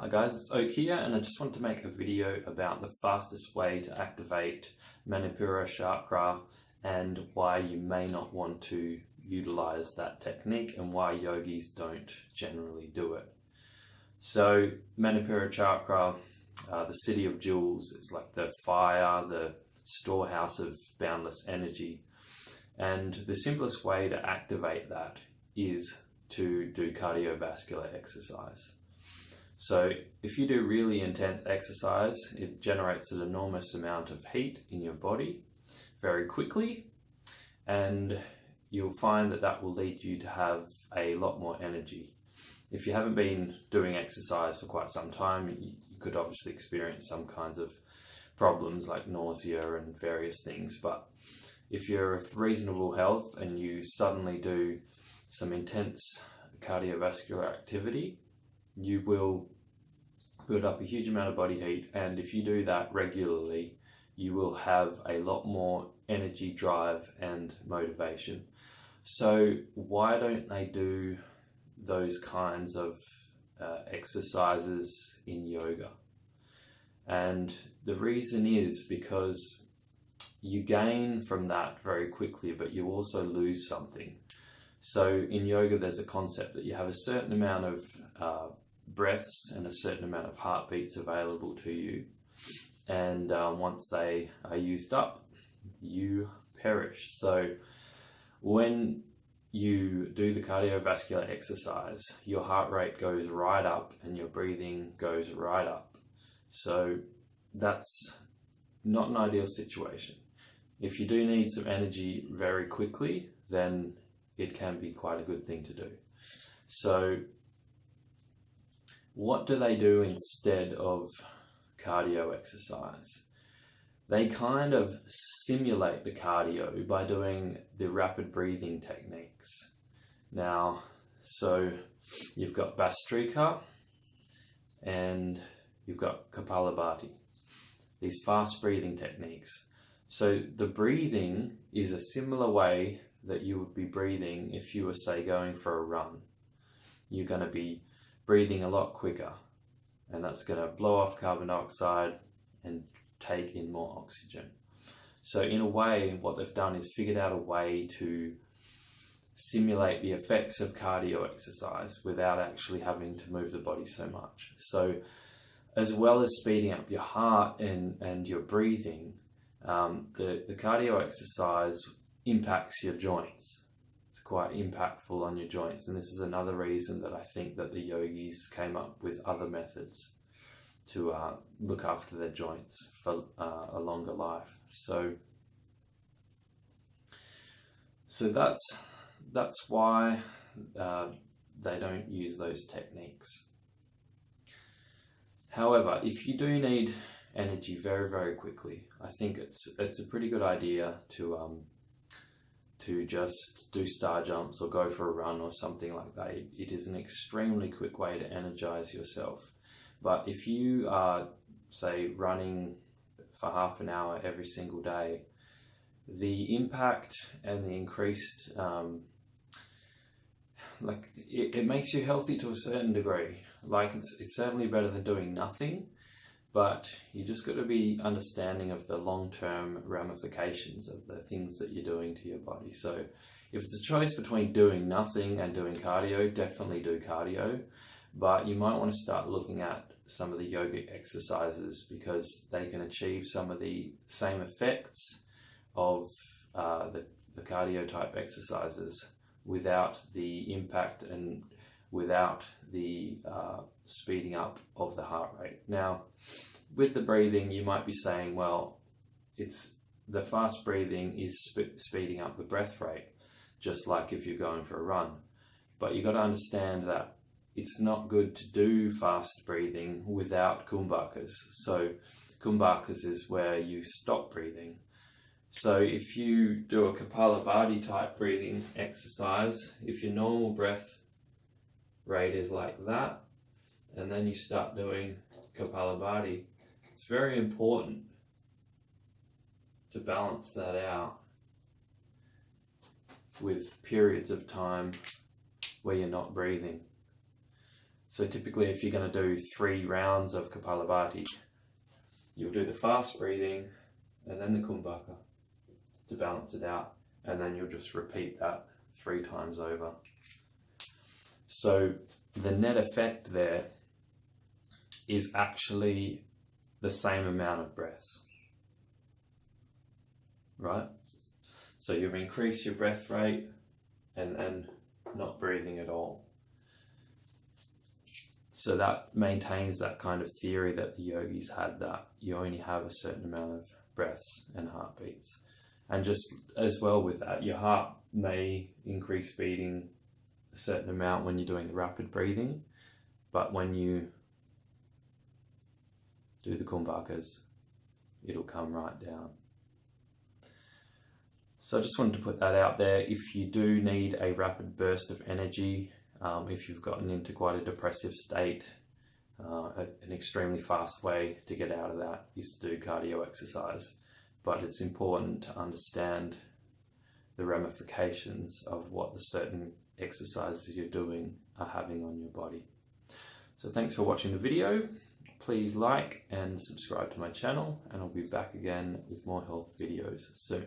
Hi guys, it's Oak here, and I just want to make a video about the fastest way to activate Manipura Chakra and why you may not want to utilize that technique and why yogis don't generally do it. So Manipura Chakra, the city of jewels, it's like the fire, the storehouse of boundless energy. And the simplest way to activate that is to do cardiovascular exercise. So if you do really intense exercise, it generates an enormous amount of heat in your body very quickly, and you'll find that that will lead you to have a lot more energy. If you haven't been doing exercise for quite some time, you could obviously experience some kinds of problems like nausea and various things, but if you're of reasonable health and you suddenly do some intense cardiovascular activity, you will build up a huge amount of body heat, and if you do that regularly, you will have a lot more energy, drive and motivation. So why don't they do those kinds of exercises in yoga? And the reason is because you gain from that very quickly, but you also lose something. So in yoga, there's a concept that you have a certain amount of breaths and a certain amount of heartbeats available to you. And once they are used up, you perish. So when you do the cardiovascular exercise, your heart rate goes right up and your breathing goes right up. So that's not an ideal situation. If you do need some energy very quickly, then it can be quite a good thing to do. So what do they do instead of cardio exercise? They kind of simulate the cardio by doing the rapid breathing techniques. Now, so you've got Bastrika and you've got Kapalabhati, these fast breathing techniques. So the breathing is a similar way that you would be breathing if you were, say, going for a run. You're going to be breathing a lot quicker, and that's going to blow off carbon dioxide and take in more oxygen. So in a way, what they've done is figured out a way to simulate the effects of cardio exercise without actually having to move the body so much. So as well as speeding up your heart and your breathing, the cardio exercise impacts your joints. It's quite impactful on your joints, and this is another reason that I think that the yogis came up with other methods to look after their joints for a longer life. So that's why they don't use those techniques. However, if you do need energy very, very quickly, I think it's a pretty good idea to just do star jumps or go for a run or something like that. It is an extremely quick way to energize yourself. But if you are, say, running for half an hour every single day, the impact and the increased, it makes you healthy to a certain degree. Like it's certainly better than doing nothing, but you just got to be understanding of the long-term ramifications of the things that you're doing to your body. So if it's a choice between doing nothing and doing cardio, definitely do cardio. But you might want to start looking at some of the yogic exercises because they can achieve some of the same effects of the cardio type exercises without the impact and without the speeding up of the heart rate. Now, with the breathing, you might be saying, well, it's the fast breathing is speeding up the breath rate, just like if you're going for a run. But you've got to understand that it's not good to do fast breathing without kumbhakas. So kumbhakas is where you stop breathing. So if you do a Kapalabhati type breathing exercise, if your normal breath rate is like that, and then you start doing Kapalabhati, it's very important to balance that out with periods of time where you're not breathing. So typically if you're going to do 3 rounds of Kapalabhati, you'll do the fast breathing and then the Kumbhaka to balance it out, and then you'll just repeat that 3 times over. So the net effect there is actually the same amount of breaths, right? So you've increased your breath rate and then not breathing at all. So that maintains that kind of theory that the yogis had, that you only have a certain amount of breaths and heartbeats. And just as well with that, your heart may increase beating a certain amount when you're doing the rapid breathing, but when you do the Kumbhakas, it'll come right down. So I just wanted to put that out there. If you do need a rapid burst of energy, if you've gotten into quite a depressive state, an extremely fast way to get out of that is to do cardio exercise. But it's important to understand the ramifications of what the certain exercises you're doing are having on your body. So thanks for watching the video. Please like and subscribe to my channel, and I'll be back again with more health videos soon.